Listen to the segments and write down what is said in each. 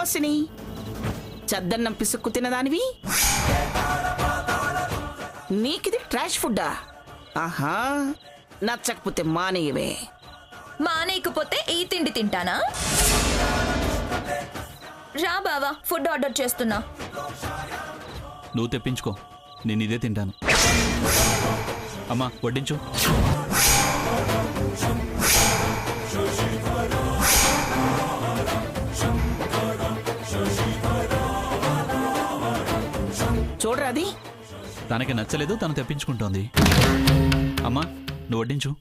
సుహాసిని, చద్దన్నం పిసుక్కు తినదానివి నీకిది ట్రాష్ ఫుడ్డా? ఆహా, నచ్చకపోతే మానేయవే. మానేయకపోతే ఈ తిండి తింటానా? రా బావా, ఫుడ్ ఆర్డర్ చేస్తున్నా. నువ్వు తెప్పించుకో, నేను ఇదే తింటాను. అమ్మా వడ్డించు. చూడరాది, తనకి నచ్చలేదు, తను తెప్పించుకుంటోంది. అమ్మా నువ్వు వడ్డించు.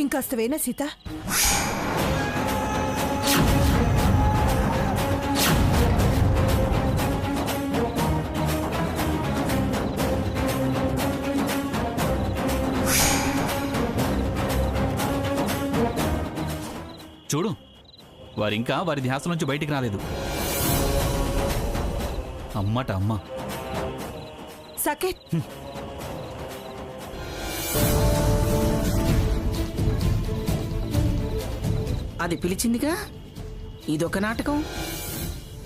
ఇంకాస్త వేనా సీత? చూడు, వారింకా వారి ధ్యాస నుంచి బయటికి రాలేదు. అమ్మట అమ్మ. సాకేత్, అది పిలిచిందిగా, ఇదొక నాటకం.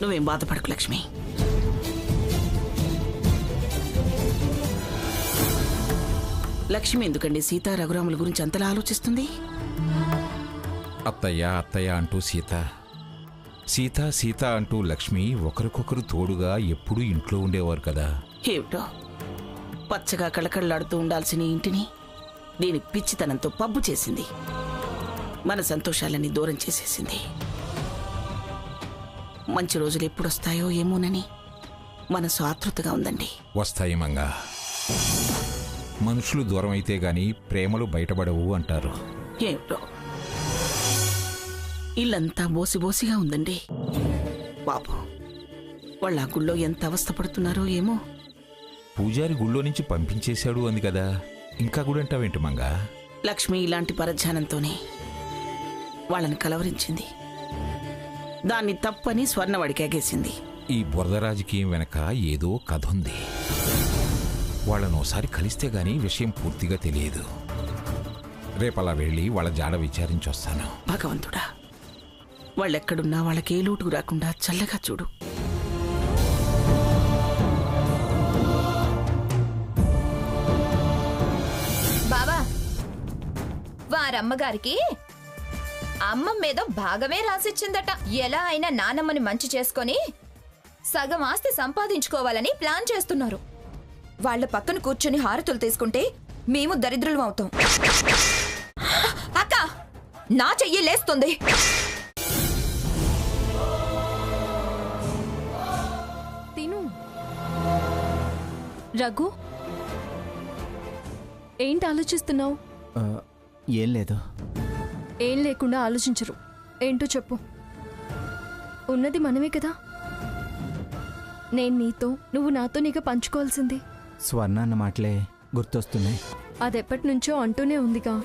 నువ్వేం బాధపడకు లక్ష్మి. లక్ష్మి ఎందుకండి సీతా రఘురాముల గురించి అంతలా ఆలోచిస్తుంది? అత్తయ్య అత్తయ్య అంటూ సీత, సీత సీత అంటూ లక్ష్మి ఒకరికొకరు తోడుగా ఎప్పుడూ ఇంట్లో ఉండేవారు కదా. ఏమిటో పచ్చగా కళకళలాడుతూ ఉండాల్సిన ఇంటిని దీని పిచ్చితనంతో పబ్బు చేసింది. మన సంతోషాలన్నీ దూరం చేసేసింది. మంచి రోజులు ఎప్పుడొస్తాయో ఏమోనని మనసు ఆతృతగా ఉందండి. వస్తాయి మంగా. మనుషులు దూరం అయితే గాని ప్రేమలు బయటపడవు అంటారు. ఏమిటో ఇల్లంతా బోసిబోసిగా ఉందండి. పాపం వాళ్ళ ఆ గుళ్ళో ఎంత అవస్థపడుతున్నారో ఏమో. పూజారి గుళ్ళో నుంచి పంపించేశాడు అంది కదా, ఇంకా గుడంటావేంటి మంగా? లక్ష్మి ఇలాంటి పరధ్యానంతోనే వాళ్ళని కలవరించింది. దాన్ని తప్పని స్వర్ణవాడికి ఎగేసింది. ఈ బురద రాజకీయం వెనక ఏదో కథ ఉంది. వాళ్ళను ఒకసారి కలిస్తే గానీ విషయం పూర్తిగా తెలియదు. రేపలా వెళ్ళి వాళ్ళ జాడ విచారించొస్తాను. భగవంతుడా, వాళ్ళెక్కడున్నా వాళ్ళకే లోటు రాకుండా చల్లగా చూడు. బావా, వారమ్మగారికి అమ్మ మీద భాగమే రాసిచ్చిందట. ఎలా అయినా నానమ్మని మంచి చేసుకొని సగం ఆస్తి సంపాదించుకోవాలని ప్లాన్ చేస్తున్నారు. వాళ్ల పక్కన కూర్చుని హారతులు తీసుకుంటే మేము దరిద్రులం అవుతాం. అక్క, నా చెయ్యి లేస్తుంది. తిను. రఘు, ఏంటి ఆలోచిస్తున్నావు? ఏం లేదు. ఏం లేకుండా ఆలోచించరు. ఏంటో చెప్పు. ఉన్నది మనమే కదా. నేను నీతో, నువ్వు నాతో నీగా పంచుకోవాల్సింది. స్వర్ణ అన్న మాటలే గుర్తొస్తున్నాయి. అదెప్పటి నుంచో అంటూనే ఉందిగా.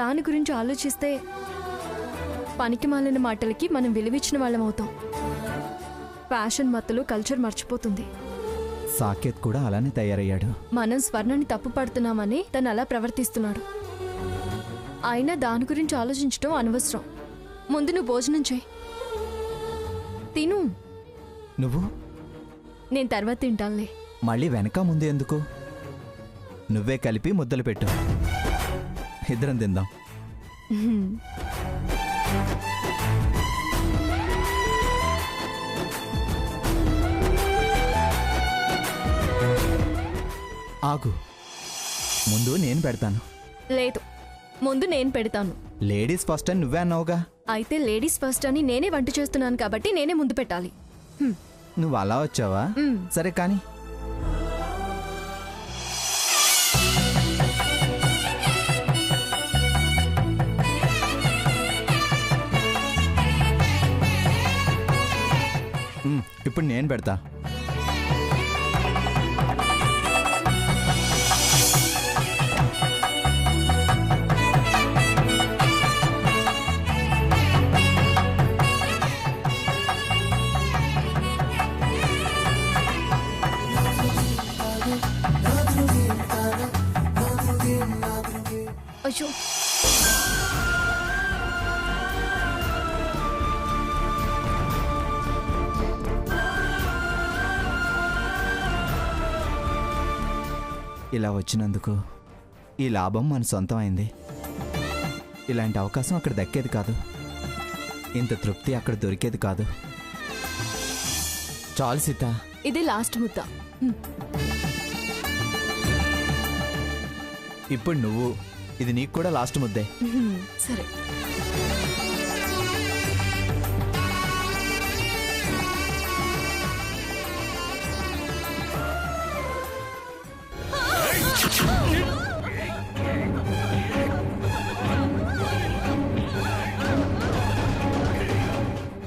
దాని గురించి ఆలోచిస్తే పనికి మాలిన మాటలకి మనం విలువిచ్చిన వాళ్ళం అవుతాం. ఫ్యాషన్ మత్తులో కల్చర్ మర్చిపోతుంది. సాకేత్ కూడా అలానే తయారయ్యాడు. మనం స్వర్ణని తప్పు పడుతున్నామని తను అలా ప్రవర్తిస్తున్నాడు. అయినా దాని గురించి ఆలోచించడం అనవసరం. ముందు నువ్వు భోజనం చేయి. తిను. నువ్వు? నేను తర్వాత తింటానులే. మళ్ళీ వెనక ముందు ఎందుకు? నువ్వే కలిపి ముద్దలు పెట్టు, ఇద్దరం తిందాం. ఆగు, ముందు నేను పెడతాను. లేదు, ముందు నేను పెడతాను. లేడీస్ ఫస్ట్ అని నువ్వే అన్నావుగా. అయితే లేడీస్ ఫస్ట్ అని నేనే వంట చేస్తున్నాను కాబట్టి నేనే ముందు పెట్టాలి. నువ్వు అలా వచ్చావా? సరే కానీ. ఇప్పుడు నేను పెడతా. అయ్యో ఇలా వచ్చినందుకు ఈ లాభం మన సొంతం అయింది. ఇలాంటి అవకాశం అక్కడ దక్కేది కాదు, ఇంత తృప్తి అక్కడ దొరికేది కాదు. చాలు సీత. ఇది లాస్ట్ ముద్ద. ఇప్పుడు నువ్వు, ఇది నీకు కూడా లాస్ట్ ముద్దే. సరే.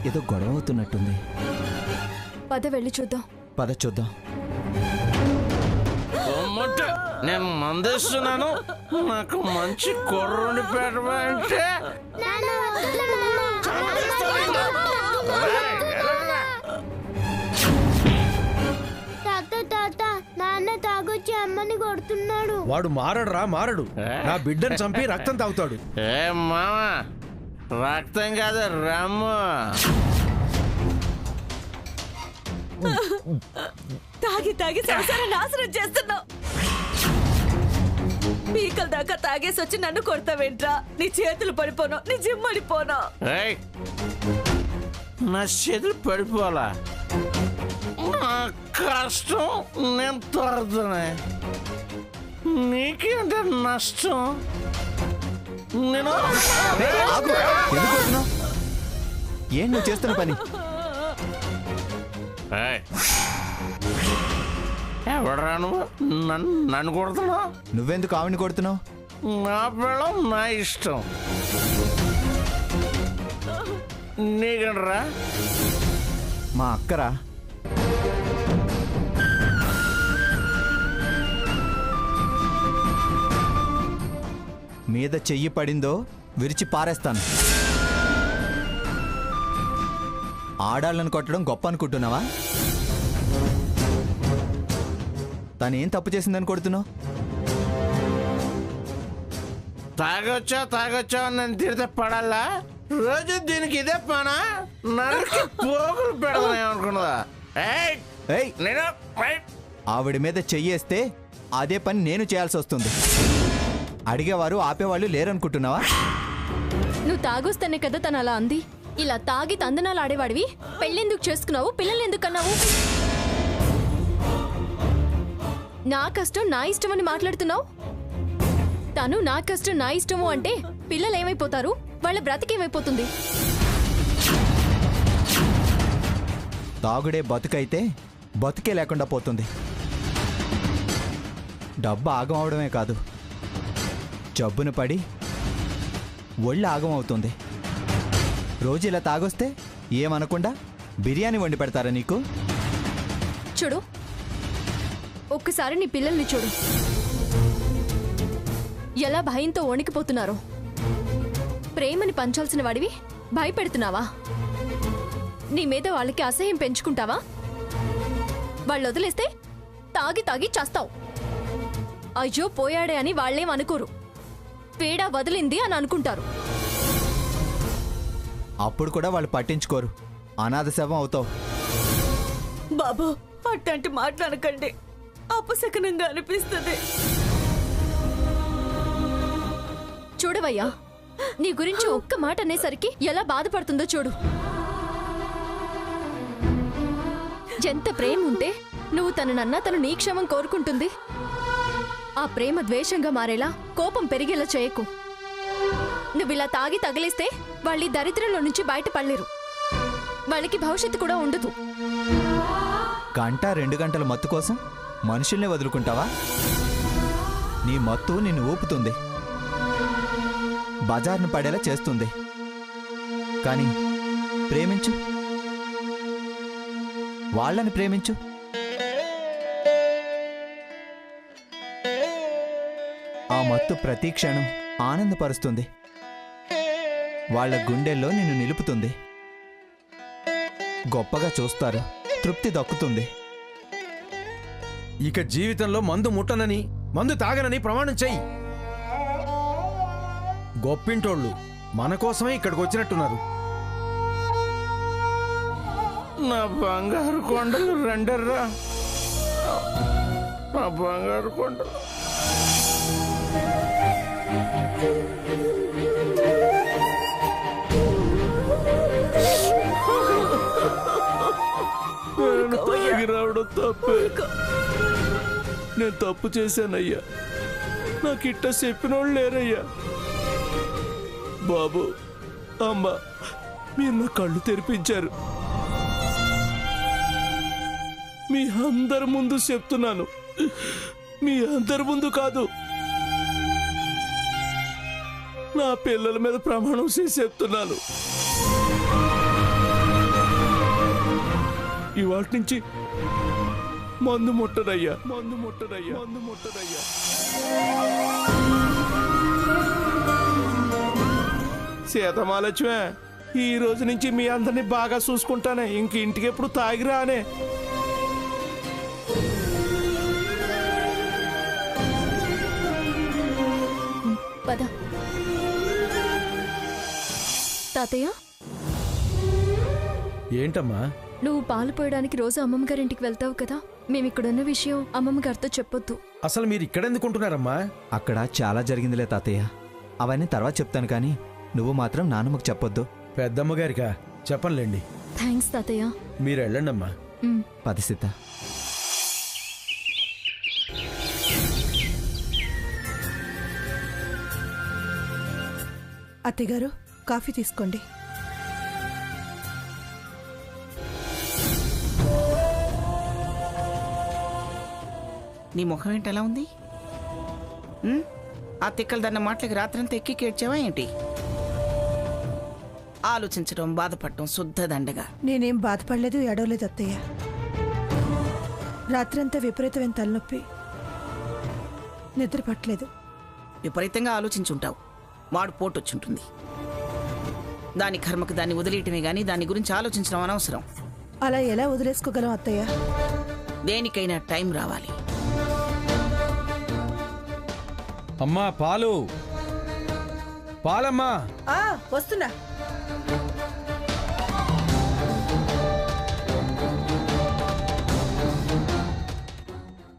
ఏదో గొడవ అవుతున్నట్టుంది. పద వెళ్ళి చూద్దాం. పద చూద్దాం. నేను మందేస్తున్నాను, నాకు మంచి కుర్రుని పెట్టమంటే తాత నాన్న తాగొచ్చి అమ్మని కొడుతున్నాడు. వాడు మారడు. నా బిడ్డను చంపి రక్తం తాగుతాడు. ఏ మామా, రక్తం కాదు రమ్ము. తాగి తాగి సంసారం నాశనం చేస్తున్నావు. పీకల దాకా తాగేసి వచ్చి నన్ను కొడతావేంట్రా? నీ చేతులు పడిపోను, నీ జిమ్మడిపోను. ఏయ్, నా చేతులు పడిపోవాలా? నా కష్టం నేను తోడుతానే, నీకేంటే నష్టం? నేను ఆగు. ఎందుకు కొడుతున్నావ్? ఏం నువ్వు చేస్తున్న పని? ఎవడరా నువ్వు? నన్ను కొడుతున్నావు? నువ్వెందుకు ఆవిని కొడుతున్నావు? నా పిల్లం నా ఇష్టం. నీకంటరా? మా అక్కరా? మీద చెయ్యి పడిందో విరిచి పారేస్తాను. ఆడాళ్ళను కొట్టడం గొప్ప అనుకుంటున్నావా? తనేం తప్పు చేసిందని కొడుతున్నావు? తాగొచ్చా నన్ను తిడితే పడాలా? రోజు దీనికి ఇదే పనా? నరికి పోగులు పెడదామనుకున్నదా? ఏయ్, ఆవిడ మీద చెయ్యేస్తే అదే పని నేను చేయాల్సి వస్తుంది. అడిగేవారు ఆపేవాళ్ళు లేరనుకుంటున్నావా? నువ్వు తాగొస్తానే కదా తను అలా అంది. ఇలా తాగి తందనాలు ఆడేవాడివి పెళ్ళెందుకు చేసుకున్నావు? పిల్లల్ని ఎందుకు కన్నావు? నా కష్టం నా ఇష్టం అని మాట్లాడుతున్నావు. తను నా కష్టం నా ఇష్టము అంటే పిల్లలు ఏమైపోతారు? వాళ్ళ బ్రతికేమైపోతుంది? తాగుడే బతుకైతే బతుకే లేకుండా పోతుంది. డబ్బు ఆగం అవడమే కాదు, జబ్బున పడి ఒళ్ళు ఆగం అవుతుంది. రోజు ఇలా తాగొస్తే ఏమనకుండా బిర్యానీ వండి పెడతారా నీకు? చూడు, ఒక్కసారి నీ పిల్లల్ని చూడు, ఎలా భయంతో వణికిపోతున్నారో. ప్రేమని పంచాల్సిన వాడివి భయపెడుతున్నావా? నీ మీద వాళ్ళకి అసహ్యం పెంచుకుంటావా? వాళ్ళు వదిలేస్తే తాగి తాగి చేస్తావు. అయ్యో పోయాడే అని వాళ్ళేం అనుకోరు, పేడ వదిలింది అని అనుకుంటారు. అప్పుడు కూడా వాళ్ళు పట్టించుకోరు, అనాథ శవం అవుతావు. బాబు, అట్లాంటి మాట్లాడకండి, అపశకనంగా అనిపిస్తుంది. చూడవయ్యా, నీ గురించి ఒక్క మాట అనేసరికి ఎలా బాధపడుతుందో చూడు. ఎంత ప్రేమ ఉంటే నువ్వు తననన్నా తను నీ క్షేమం కోరుకుంటుంది. ఆ ప్రేమ ద్వేషంగా మారేలా, కోపం పెరిగేలా చేయకు. నువ్విలా తాగి తగిలిస్తే వాళ్ళ దరిద్రంలో నుంచి బయటపడలేరు. వాళ్ళకి భవిష్యత్తు కూడా ఉండదు. గంట 2 గంటల మత్తు కోసం మనుషుల్నే వదులుకుంటావా? నీ మత్తు నిన్ను ఊపుతుంది, బజార్ను పడేలా చేస్తుంది. కానీ ప్రేమించు, వాళ్ళని ప్రేమించు. ఆ మత్తు ప్రతి క్షణం ఆనందపరుస్తుంది, వాళ్ళ గుండెల్లో నిన్ను నిలుపుతుంది. గొప్పగా చూస్తారు, తృప్తి దక్కుతుంది. ఇక జీవితంలో మందు ముట్టనని, మందు తాగనని ప్రమాణం చెయ్యి. గొప్పింటోళ్ళు మన కోసమే ఇక్కడికి వచ్చినట్టున్నారు. నా బంగారు కొండలు రండర్రా, నా బంగారు కొండలు. తాగి రావడం తప్పే. నేను తప్పు చేశానయ్యా. నాకు ఇట్ట చెప్పినోళ్ళు లేరయ్యా. బాబు, అమ్మ, మీరు నా కళ్ళు తెరిపించారు. మీ అందరి ముందు చెప్తున్నాను, మీ అందరి ముందు కాదు, నా పిల్లల మీద ప్రమాణం చేసి చెప్తున్నాను. ఇవాటి నుంచి మందు ముట్టనయ్యా, మందు ముట్టనయ్యా, మందు ముట్టనయ్యా. సీతమాలక్ష్మే, ఈ రోజు నుంచి మీ అందరినీ బాగా చూసుకుంటానే. ఇంక ఇంటికి ఎప్పుడు తాగిరానే. పద. తాతయ్య, ఏంటమ్మా? నువ్వు పాలు పోయడానికి రోజు అమ్మమ్మ గారింటికి వెళ్తావు కదా, మేమిక్కడున్న విషయం అమ్మమ్మ గారితో చెప్పొద్దు. అసలు మీరు ఇక్కడెందుకుంటున్నారమ్మా? అక్కడ చాలా జరిగిందిలే తాతయ్య, అవన్నీ తర్వాత చెప్తాను కానీ నువ్వు మాత్రం నాన్నమ్మకు చెప్పొద్దు. పెద్దమ్మగారికా? చెప్పనులేండి. థ్యాంక్స్ తాతయ్య. మీరు వెళ్ళండమ్మా. పద సీత. అత్తయ్యగారు, కాఫీ తీసుకోండి. నీ ముఖం ఏంటి అలా ఉంది? ఆ తిక్కలు దన్న మాటలకి రాత్రంతా ఎక్కి కేడ్చావా ఏంటి? ఆలోచించడం, బాధపడటం శుద్ధ దండగా. నేనేం బాధపడలేదు, ఏడవలేదు అత్తయ్య. రాత్రంతా విపరీతమైన తలనొప్పి, నిద్ర పట్టలేదు. విపరీతంగా ఆలోచించుంటావు. వాడు పోటొచ్చుంటుంది. దాని కర్మకు దాన్ని వదిలేయటమే గాని దాని గురించి ఆలోచించడం అనవసరం. అలా ఎలా వదిలేసుకోగలం అత్తయ్య? దేనికైనా టైం రావాలి. అమ్మా, పాలు, పాలమ్మా. వస్తున్నా.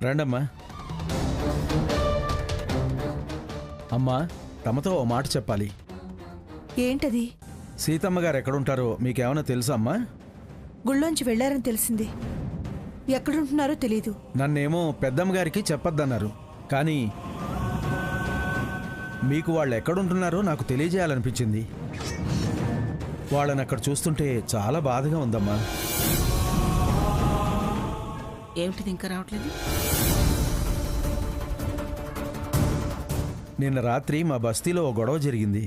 రండమ్మా. అమ్మా, తమతో ఓ మాట చెప్పాలి. ఏంటది? సీతమ్మ గారు ఎక్కడుంటారో మీకేమైనా తెలుసా అమ్మా? గుళ్ళోంచి వెళ్లారని తెలిసింది. ఎక్కడుంటున్నారో తెలీదు. నన్నేమో పెద్దమ్మ గారికి చెప్పొద్దన్నారు, కానీ మీకు వాళ్ళు ఎక్కడుంటున్నారో నాకు తెలియజేయాలనిపించింది. వాళ్ళని అక్కడ చూస్తుంటే చాలా బాధగా ఉందమ్మా. ఏమిటిది ఇంకా రావట్లేదు? నిన్న రాత్రి మా బస్తీలో ఓ గొడవ జరిగింది.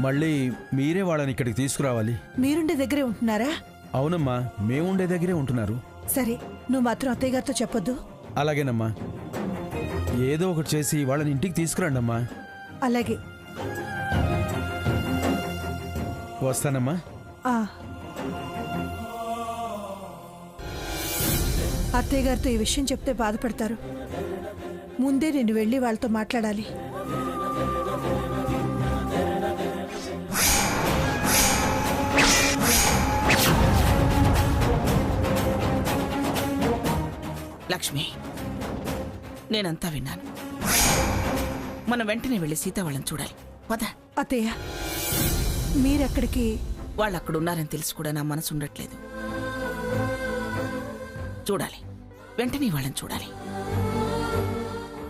మళ్ళీ మీరే వాళ్ళని ఇక్కడికి తీసుకురావాలి. మీరుండే దగ్గరే ఉంటున్నారా? అవునమ్మా, మేముండే దగ్గరే ఉంటున్నారు. సరే, నువ్వు మాత్రం అత్తయ్య గారితో చెప్పొద్దు. అలాగేనమ్మా. ఏదో ఒకటి చేసి వాళ్ళని ఇంటికి తీసుకురండి అమ్మా. అలాగే. వస్తానమ్మా. అత్తయ్య గారితో ఈ విషయం చెప్తే బాధపడతారు. ముందే నేను వెళ్ళి వాళ్ళతో మాట్లాడాలి. లక్ష్మి, నేనంతా విన్నాను. మనం వెంటనే వెళ్ళి సీత వాళ్ళని చూడాలి. పద. అత్తయ్య, మీరెక్కడికి? వాళ్ళు అక్కడ ఉన్నారని తెలిసి కూడా నా మనసు ఉండట్లేదు. చూడాలి, వెంటనే వాళ్ళని చూడాలి.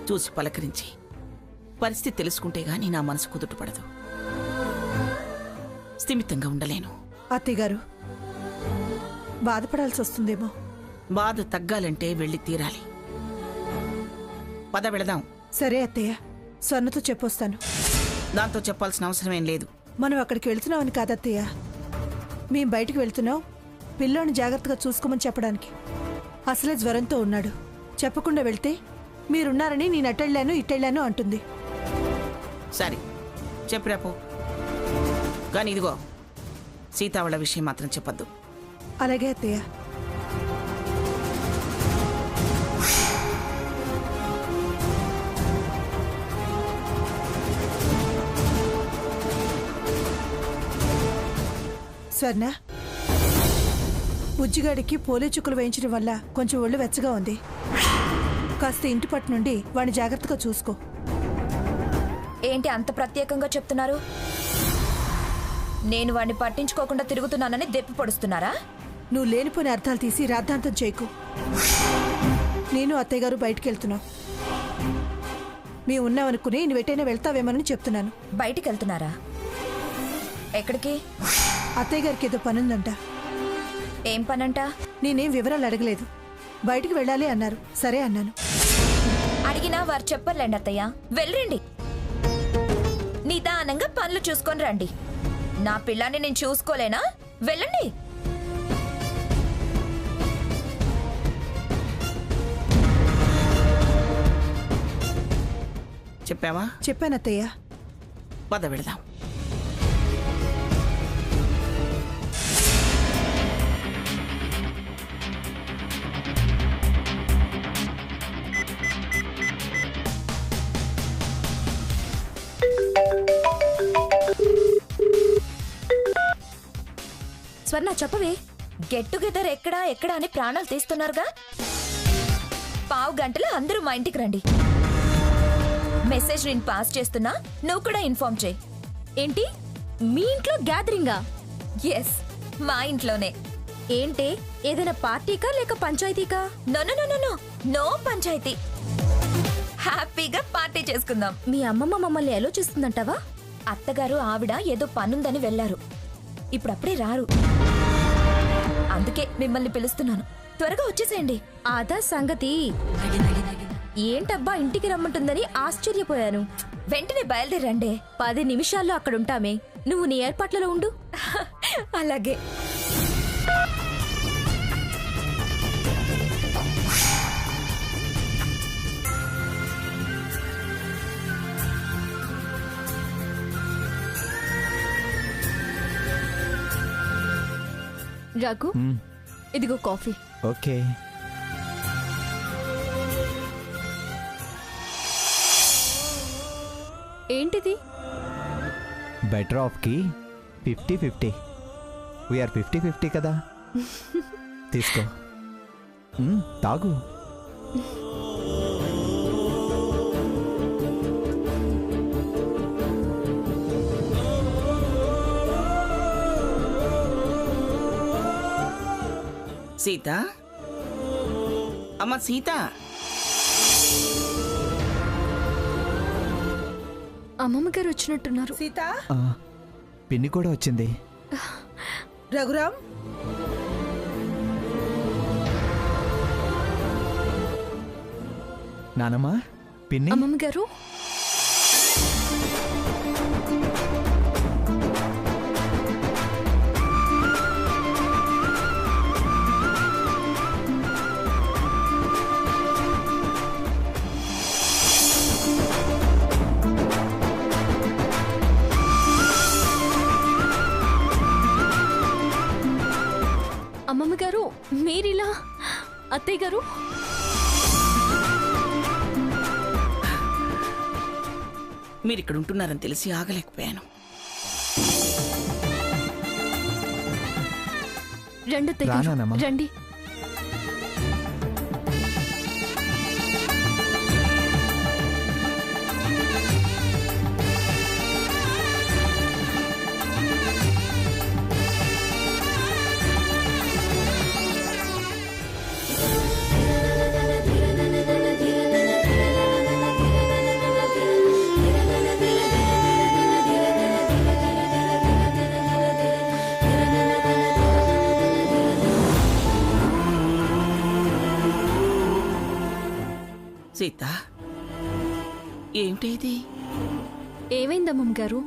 చూసి పలకరించి పరిస్థితి తెలుసుకుంటే గానీ నా మనసు కుదుటపడదు. స్థిమితంగా ఉండలేను. అత్తయ్య గారు, బాధపడాల్సి వస్తుందేమో. బాధ తగ్గాలంటే వెళ్ళి తీరాలి. పద, వెళదాం. సరే అత్తయ్య, స్వర్ణతో చెప్పొస్తాను. దాంతో చెప్పాల్సిన అవసరమేం లేదు. మనం అక్కడికి వెళ్తున్నామని కాదత్తయ్య, మేం బయటికి వెళ్తున్నాం, పిల్లోని జాగ్రత్తగా చూసుకోమని చెప్పడానికి. అసలే జ్వరంతో ఉన్నాడు. చెప్పకుండా వెళ్తే మీరున్నారని నేను అటెళ్ళాను ఇటెళ్ళాను అంటుంది. సరే, చెప్పిరాపో. కానీ ఇదిగో, సీత వాళ్ళ విషయం మాత్రం చెప్పద్దు. అలాగే అత్తయ్య. స్వర్ణ, బుజ్జిగాడికి పోలియో చుక్కలు వేయించడం వల్ల కొంచెం ఒళ్ళు వెచ్చగా ఉంది. కాస్త ఇంటి పట్టు నుండి వాడిని జాగ్రత్తగా చూసుకో. ఏంటి అంత ప్రత్యేకంగా చెప్తున్నారు? నేను వాడిని పట్టించుకోకుండా తిరుగుతున్నానని దెప్పి పొడుస్తున్నారా? నువ్వు లేనిపోని అర్థాలు తీసి రాద్ధాంతం చేయకు. నేను అత్తయ్య గారు బయటికి వెళ్తున్నాం. మేము ఉన్నామనుకుని నువ్వు ఎటైనా వెళ్తావేమోనని చెప్తున్నాను. బయటికి వెళ్తున్నారా? ఎక్కడికి? అత్తయ్య గారికి ఏదో పనుందంట. ఏం పనంట? నేనేం వివరాలు అడగలేదు. బయటికి వెళ్ళాలి అన్నారు. సరే అన్నాను. అడిగినా వారు చెప్పర్లేండి అత్తయ్య. వెళ్ళండి, నిదానంగా పనులు చూసుకొని రండి. నా పిల్లాన్ని నేను చూసుకోలేనా? వెళ్ళండి. చెప్పావా? చెప్పాను అత్తయ్య. పద వెళదాం. స్వర్ణ చెప్పవే. గెట్ టుగెదర్ ఎక్కడా ఎక్కడా అని ప్రాణాలు తీస్తున్నారుగా. పావు గంటలో అందరూ మా ఇంటికి రండి. మెసేజ్ నేను పాస్ చేస్తున్నా, నువ్వు కూడా ఇన్ఫార్మ్ చేయి. ఏంటి, మీ ఇంట్లో గ్యాదరింగా? ఎస్, మా ఇంట్లోనే. ఏంటే, ఏదైనా పార్టీకా లేక పంచాయతీకా? No no no no no, no పంచాయతీ. హ్యాపీగా పార్టీ చేసుకుందాం. మీ అమ్మమ్మ మమ్మల్ని ఆలోచిస్తుందంటావా? అత్తగారు ఆవిడ ఏదో పనుందని వెళ్లారు. ఇప్పుడప్పుడే రారు. అందుకే మిమ్మల్ని పిలుస్తున్నాను. త్వరగా వచ్చేసేయండి. అదా సంగతి. ఏంటబ్బా ఇంటికి రమ్మంటుందని ఆశ్చర్యపోయాను. వెంటనే బయలుదేరండి. 10 నిమిషాల్లో అక్కడుంటామే. నువ్వు నీ ఏర్పాట్లలో ఉండు. అలాగే. రఘు, ఇదిగో కాఫీ. ఓకే. ఏంటిది? బెటర్ ఆఫ్కి 50-50. వీఆర్ 50-50 కదా. తీసుకో, తాగు. సీత, అమ్మ సీత. అమ్మమ్మ గారు వచ్చినట్టున్నారు. సీత, పిన్ని కూడా వచ్చింది. రఘురామ్, నానమ్మ, పిన్ని. అమ్మమ్మ గారు, అమ్మమ్మ గారు, మీరిలా. అత్తయ్య గారు, మీరిక్కడ ఉంటున్నారని తెలిసి ఆగలేకపోయాను. రండి అత్తయ్య గారు, రానానమ్మా. రండి. సీత, ఏమిటి ఇది? ఏమైందమ్మమ్మ గారు?